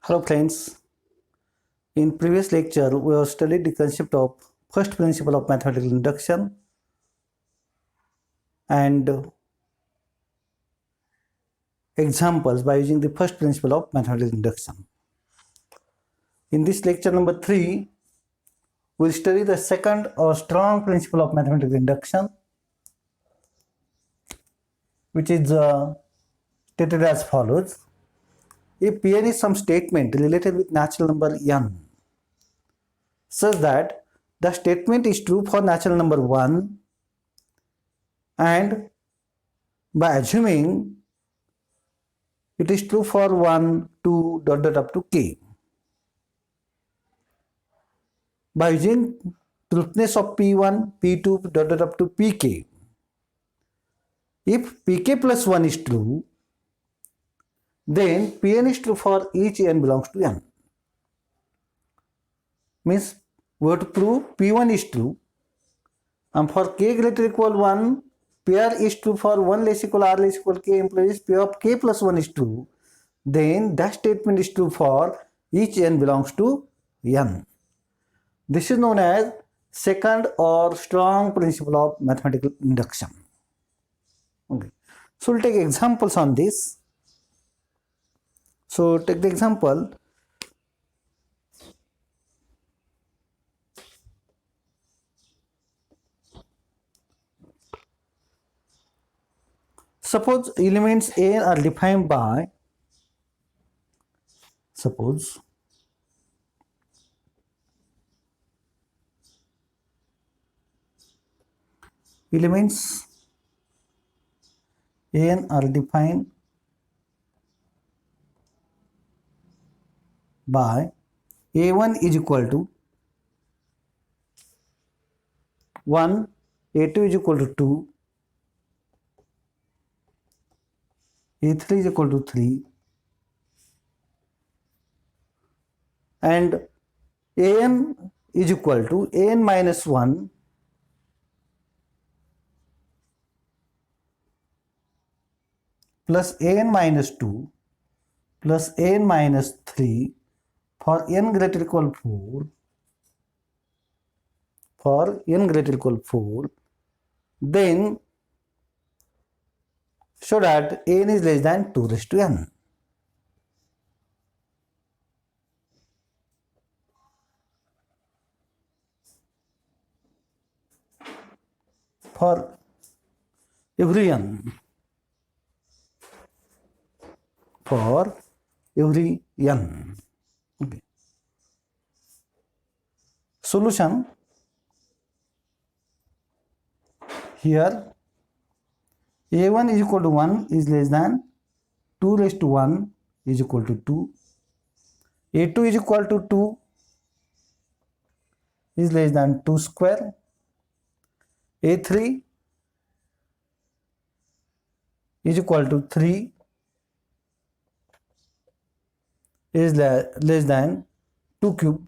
Hello friends, in previous lecture we have studied the concept of first principle of mathematical induction and examples by using the first principle of mathematical induction. In this lecture number 3, we will study the second or strong principle of mathematical induction, which is stated as follows. If Pn is some statement related with natural number n such that the statement is true for natural number 1 and by assuming it is true for 1, 2, up to k. By using truthness of P1, P2, up to Pk. If Pk plus 1 is true, then Pn is true for each n belongs to n. Means we have to prove P1 is true, and for k greater or equal 1, pair is true for 1 less equal r less equal k implies P of k plus 1 is true, then that statement is true for each n belongs to n. This is known as second or strong principle of mathematical induction. Okay. So we'll take examples on this. So take the example. Suppose elements A are defined by elements n are defined by a1 is equal to 1, a2 is equal to 2, a3 is equal to 3, and an is equal to an minus 1 plus an minus 2 plus n minus 3 for n greater or equal 4, then show that n is less than 2 raised to n. For every n. Okay. Solution. Here a1 is equal to 1 is less than 2 raised to 1 is equal to 2. a2 is equal to 2 is less than 2 square. a3 is equal to 3 is less than 2 cube.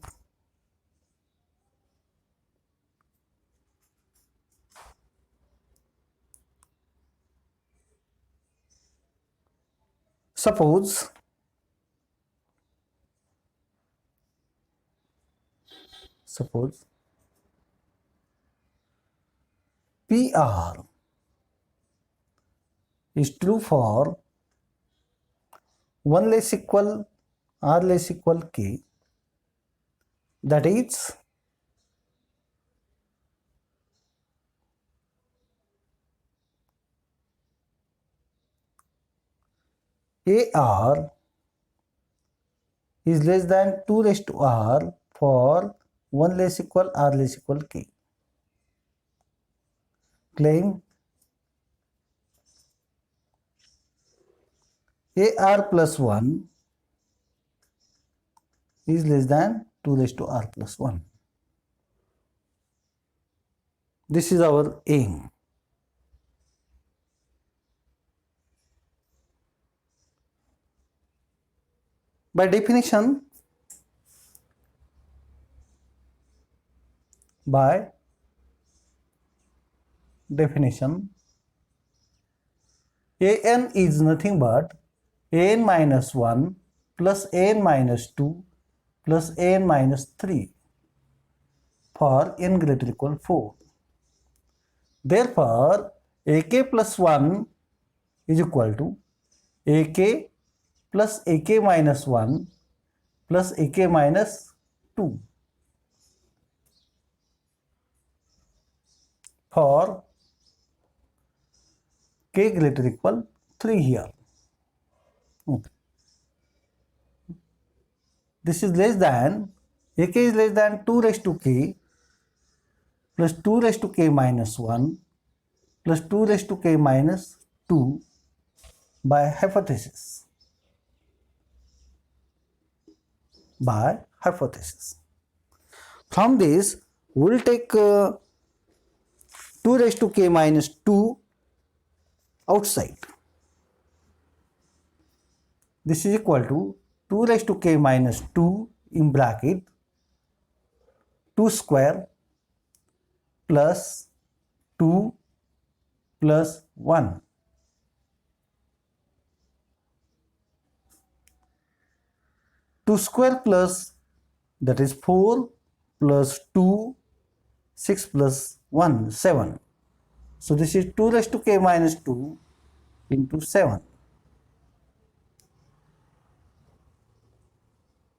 Suppose PR is true for 1 less equal r less equal k, that is AR is less than 2 raised to r for 1 less equal r less equal k. Claim AR plus 1 is less than 2 raised to r plus 1. This is our aim. By definition, an is nothing but an minus 1 plus an minus 2 plus an minus 3 for n greater equal 4. Therefore, ak plus 1 is equal to ak plus ak minus 1 plus ak minus 2 for k greater equal 3 here. Okay. This is less than, ak is less than 2 raised to k plus 2 raised to k minus 1 plus 2 raised to k minus 2 by hypothesis. From this, we will take 2 raised to k minus 2 outside. This is equal to 2 raised to k minus 2 in bracket 2 square plus 2 plus 1. Two square plus, that is 4 plus 2, 6 plus 1, 7. So this is 2 raised to k minus 2 into 7.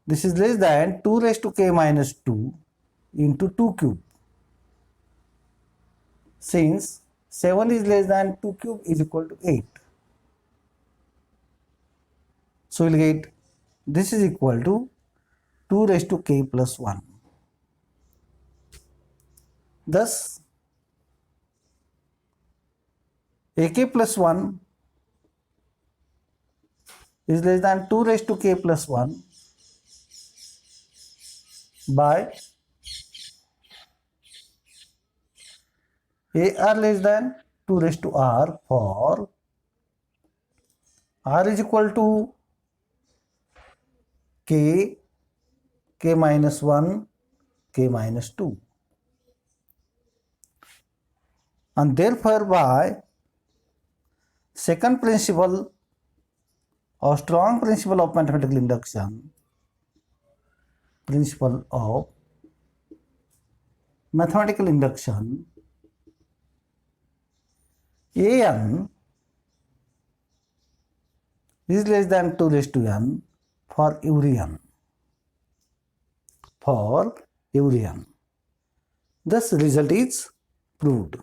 This is less than 2 raised to k minus 2 into 2 cube. Since 7 is less than 2 cube is equal to 8. So we will get this is equal to 2 raised to k plus 1. Thus, ak plus 1 is less than 2 raised to k plus 1 by ar less than 2 raised to r for r is equal to k, k minus 1, k minus 2. And therefore, by second principle or strong principle of mathematical induction, an is less than 2 raised to n for every n. Thus, result is proved.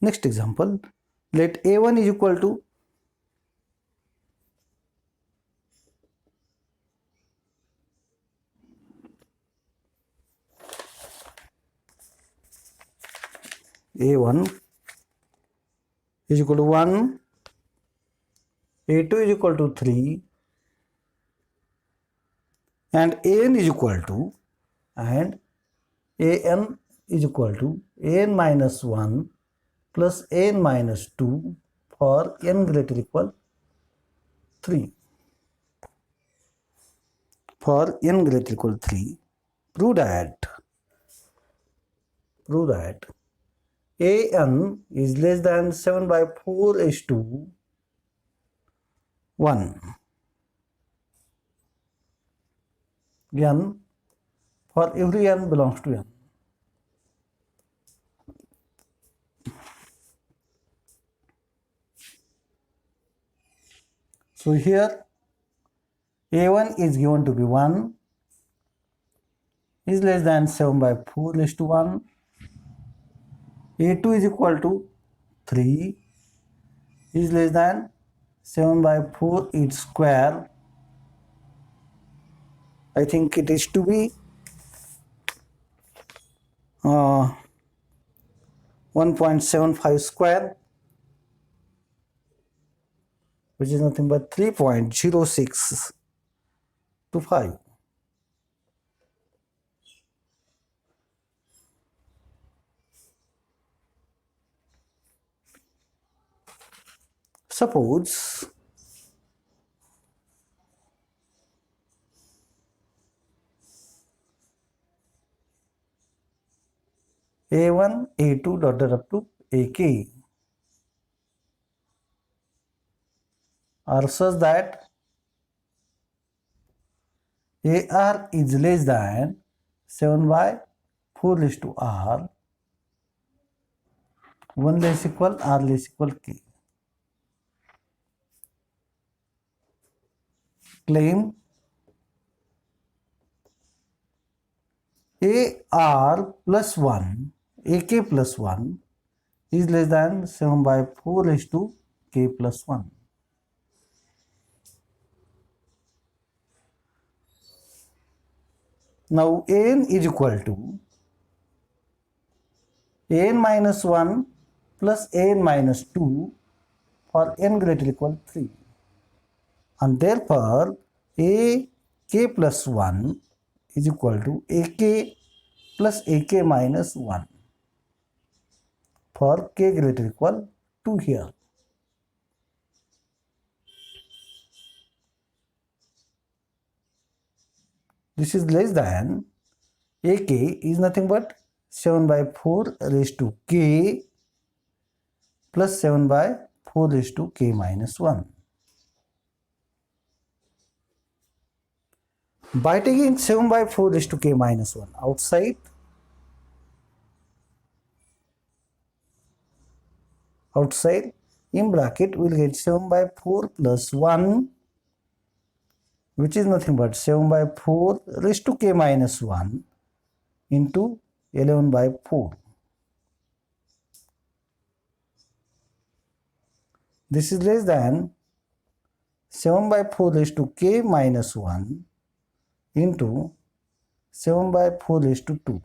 Next example, let a1 is equal to a1 is equal to 1, a2 is equal to 3, and an is equal to an minus 1 plus n minus 2 for n greater equal 3. For n greater equal 3, prove that an is less than 7 by 4 is to 1. N for every n belongs to n. So here a1 is given to be 1, is less than 7 by 4 is to 1, a2 is equal to 3, is less than 7 by 4 its square. I think it is to be 1.75 square. which is nothing but 3.06 to 5. Suppose A1, A2 dotted up to AK are such that AR is less than 7 by 4 raised to R, 1 less equal R less equal K. Claim AR plus 1, AK plus 1 is less than 7 by 4 raised to K plus 1. Now An is equal to An minus 1 plus An minus 2 for n greater equal 3. And therefore AK plus 1 is equal to AK plus AK minus 1 for K greater equal 2 here. This is less than AK is nothing but 7 by 4 raised to K plus 7 by 4 raised to K minus 1. By taking 7 by 4 raised to K minus 1 outside, in bracket we will get 7 by 4 plus 1, which is nothing but 7 by 4 raised to K minus 1 into 11 by 4. This is less than 7 by 4 raised to K minus 1 into 7 by 4 raised to 2.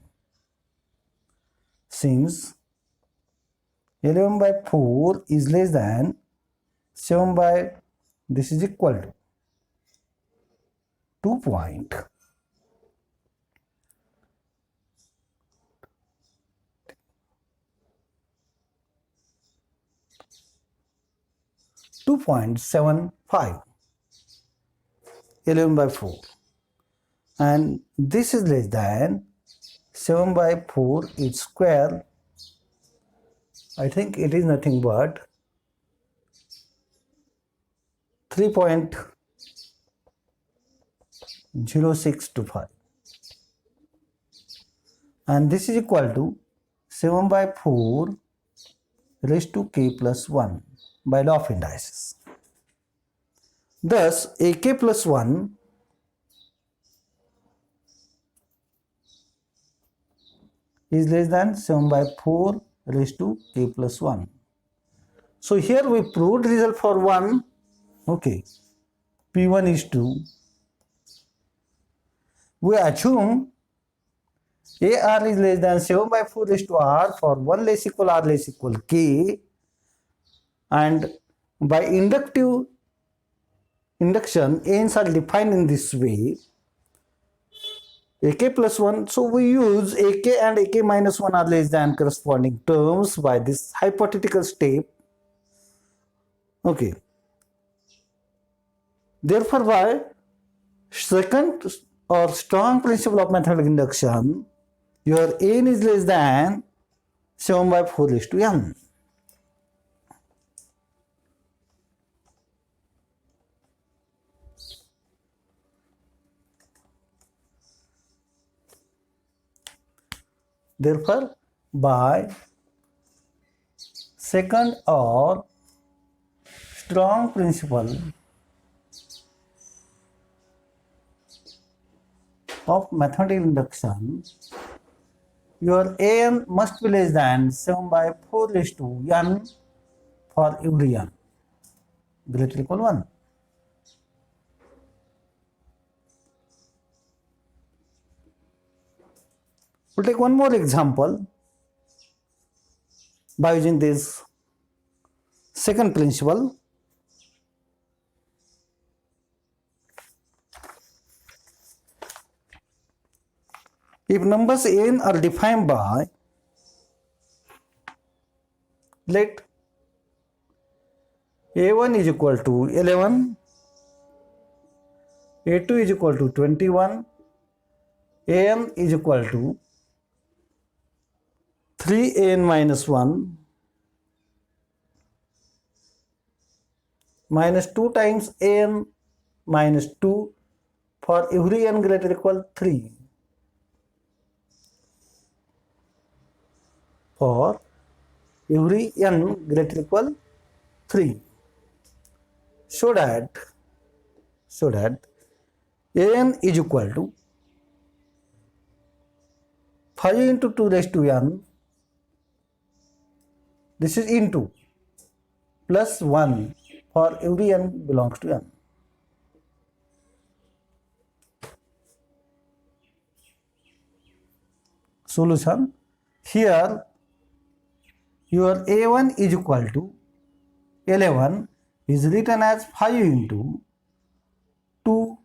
Since 11 by 4 is less than 7 by, this is equal to 2.75, 11 by 4, and this is less than 7 by 4 its square. I think it is nothing but 3.0625, and this is equal to 7 by 4 raised to K plus 1 by law of indices. Thus AK plus 1 is less than 7 by 4 raised to K plus 1. So here we proved result for 1. Okay, P1 is 2. We assume AR is less than 7 by 4 raised to R for 1 less equal R less equal K, and by induction N's are defined in this way, AK plus 1, so we use AK and AK minus 1 are less than corresponding terms by this hypothetical step. Okay, therefore by second or strong principle of mathematical induction, your N is less than 7 by 4 raised to N. Therefore, by second or strong principle of mathematical induction, your An must be less than 7 by 4 raised to N for every N greater equal 1. We'll take one more example by using this second principle. If numbers n are defined by, let a1 is equal to 11, a2 is equal to 21, an is equal to 3an minus 1 minus 2 times an minus 2 for every n greater or equal 3. For every n greater or equal 3. So that an is equal to 5 into 2 raised to n, this is into, plus 1 for every n belongs to n. Solution. Here your a1 is equal to 11 is written as 5 into 2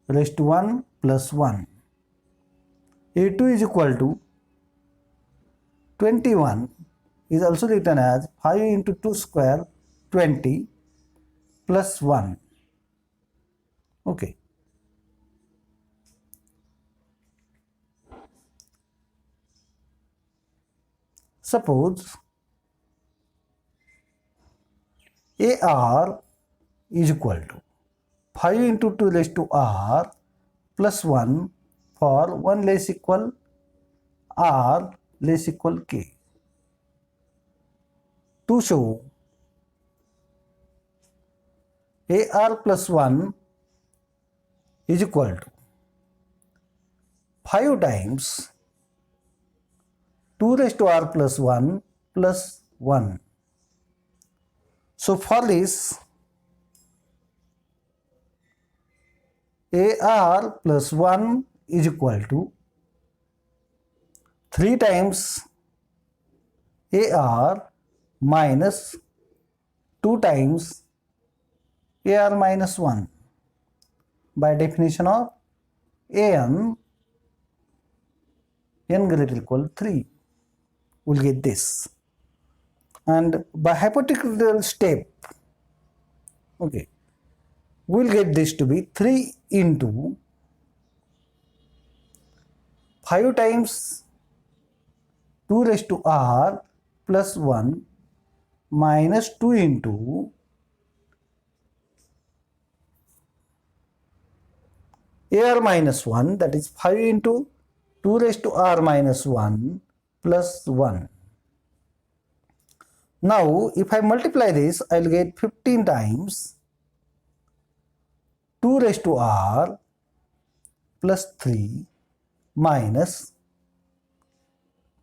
raised to 1 plus 1. a2 is equal to 21 is also written as 5 into 2 square 20 plus 1. Okay. Suppose AR is equal to 5 into 2 raised to R plus 1 for 1 less equal R less equal K. To show AR plus 1 is equal to 5 times 2 raised to R plus 1 plus 1. So for this AR plus 1 is equal to 3 times AR minus 2 times AR minus 1. By definition of n greater or equal 3, we'll get this. And by hypothetical step, okay, we'll get this to be 3 into 5 times 2 raised to R plus 1 minus 2 into AR minus 1, that is 5 into 2 raised to R minus 1 plus 1. Now, if I multiply this, I will get 15 times 2 raised to R plus 3 minus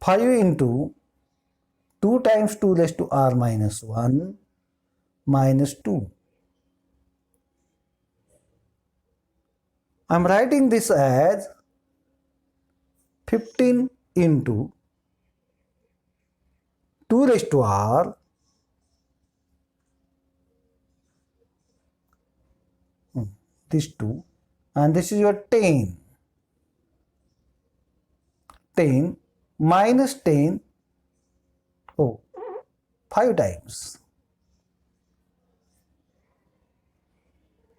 5 into 2 times 2 raised to R minus 1 minus 2. I am writing this as 15 into 2 raised to R this 2 and this is your 10 minus 10 5 times.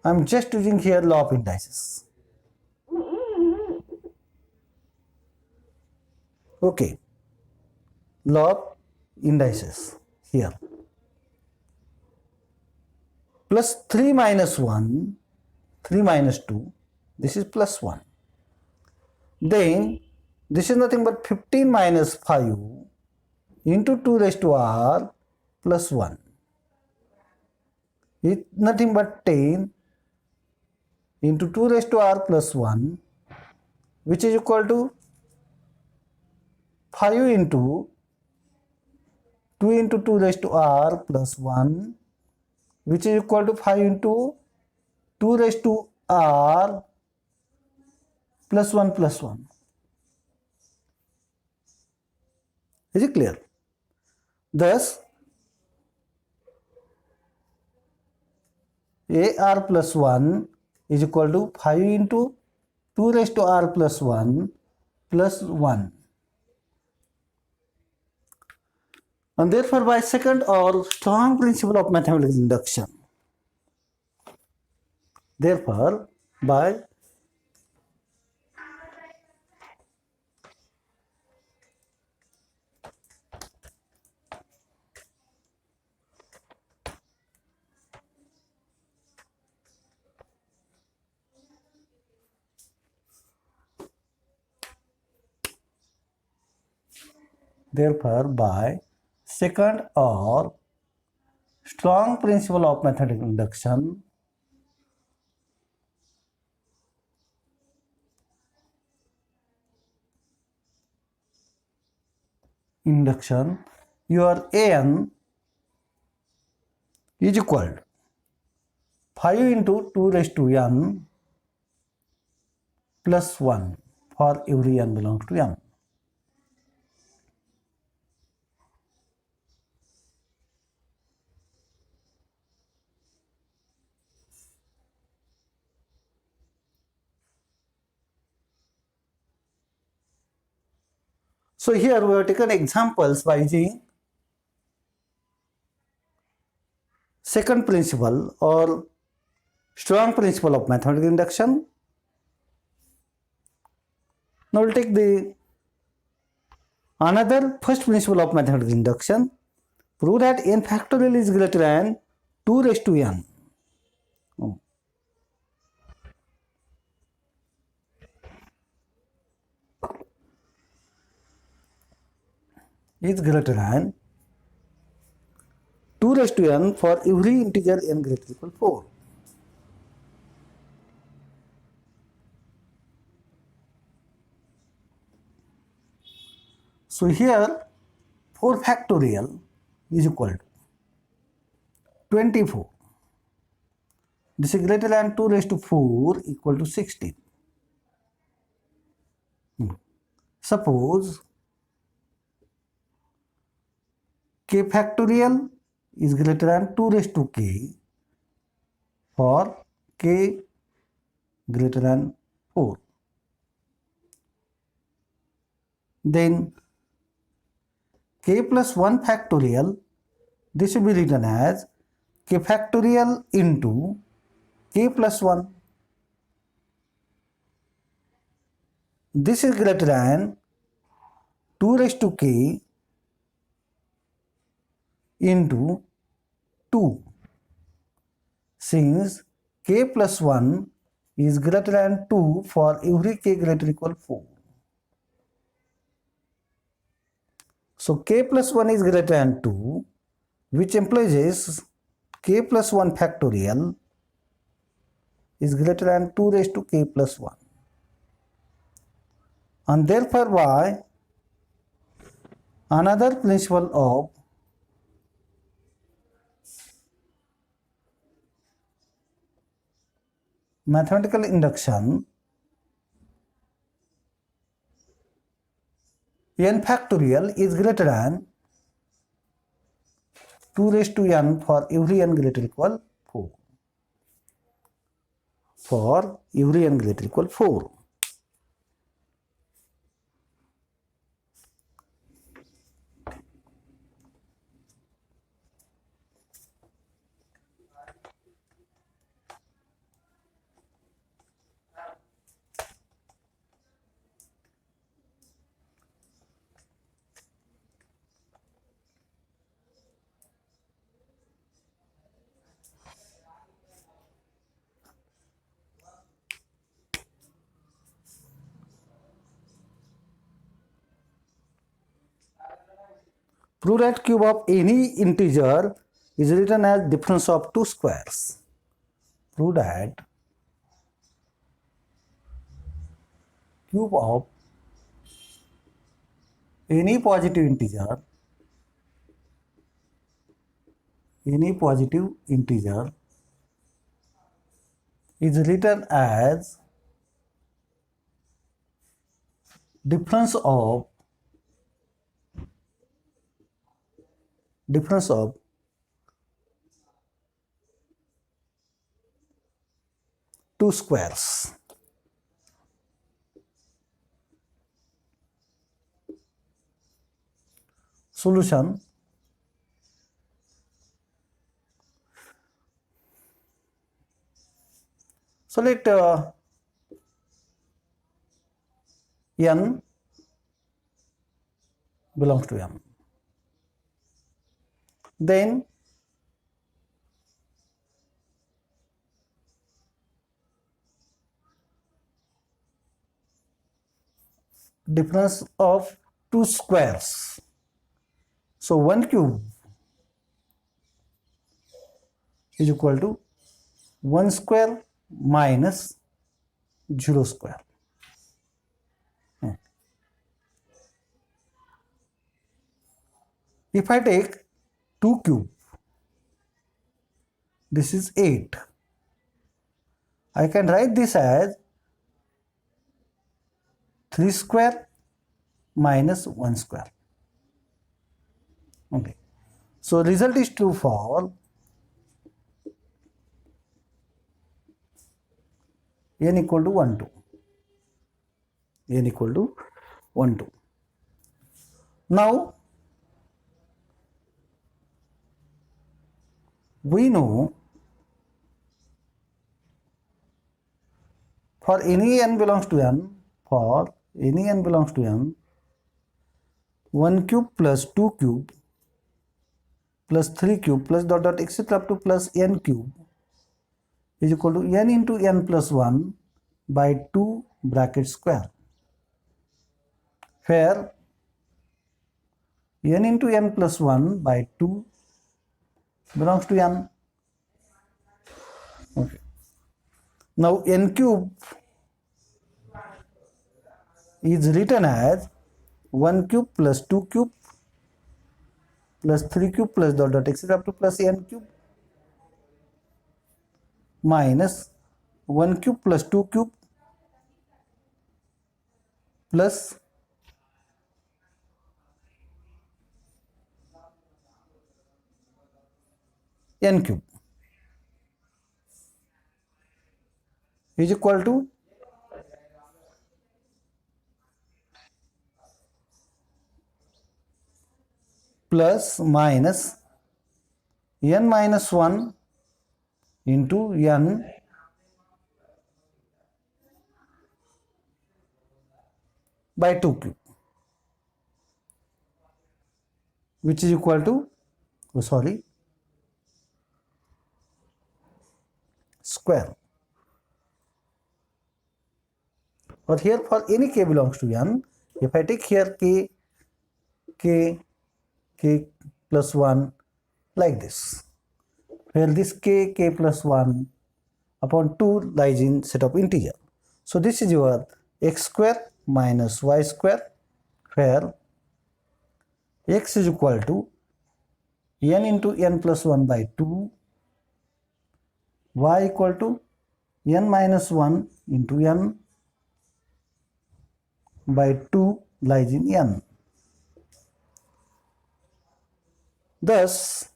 I am just using here law of indices. Okay, law of indices here. Plus 3 minus 1, 3 minus 2, this is plus 1. Then this is nothing but 15 minus 5 into 2 raised to R plus 1. It's nothing but 10 into 2 raised to R plus 1, which is equal to 5 into 2 into 2 raised to R plus 1, which is equal to 5 into 2 raised to R plus 1 plus 1. Is it clear? Thus, AR plus 1 is equal to 5 into 2 raised to r plus 1 plus 1. And therefore, by second or strong principle of mathematical induction, therefore, by second or strong principle of mathematical induction, your an is equal to 5 into 2 raised to n plus 1 for every n belongs to n. So here we have taken examples by using second principle or strong principle of mathematical induction. Now we'll take the another first principle of mathematical induction. Prove that n factorial is greater than 2 raised to n. Is greater than 2 raised to n for every integer n greater than equal 4. So here 4 factorial is equal to 24. This is greater than 2 raised to 4 equal to 16. Suppose k factorial is greater than 2 raised to k for k greater than 4. Then k plus 1 factorial, this will be written as k factorial into k plus 1. This is greater than 2 raised to k into 2, since k plus 1 is greater than 2 for every k greater than equal 4. So k plus 1 is greater than 2, which implies k plus 1 factorial is greater than 2 raised to k plus 1. And therefore by another principle of mathematical induction, n factorial is greater than 2 raised to n for every n greater equal 4. For every n greater equal 4. Prove that cube of any integer is written as difference of two squares. Prove that cube of any positive integer is written as difference of two squares. solution. So let n belongs to m. Then difference of two squares. So 1 cube is equal to 1 square minus 0 square. If I take 2 cube, this is 8. I can write this as 3 square minus 1 square. Okay. So result is true for n equal to 1, 2. n equal to 1, 2. Now, we know for any n belongs to n, 1 cube plus 2 cube plus 3 cube plus dot dot etc. up to plus n cube is equal to n into n plus 1 by 2 bracket square, where n into n plus 1 by 2 belongs to n. Okay. Now n cube is written as 1 cube plus 2 cube plus 3 cube plus dot dot etc. up to plus n cube minus 1 cube plus 2 cube plus n cube is equal to plus minus n minus 1 into n by 2 cube, which is equal to square. Or here for any k belongs to n, if I take here k plus 1 like this, where this k plus 1 upon 2 lies in set of integer. So this is your x square minus y square, where x is equal to n into n plus 1 by 2, y equal to n minus 1 into n by 2 lies in n. Thus,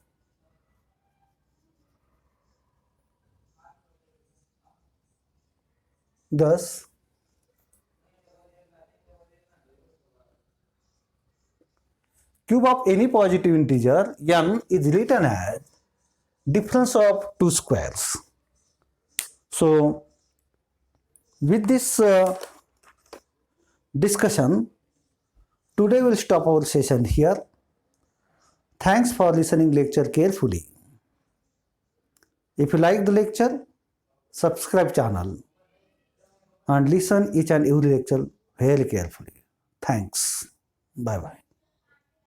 cube of any positive integer n is written as difference of two squares. So, with this discussion, today we'll stop our session here. Thanks for listening lecture carefully. If you like the lecture, subscribe channel and listen each and every lecture very carefully. Thanks. Bye bye.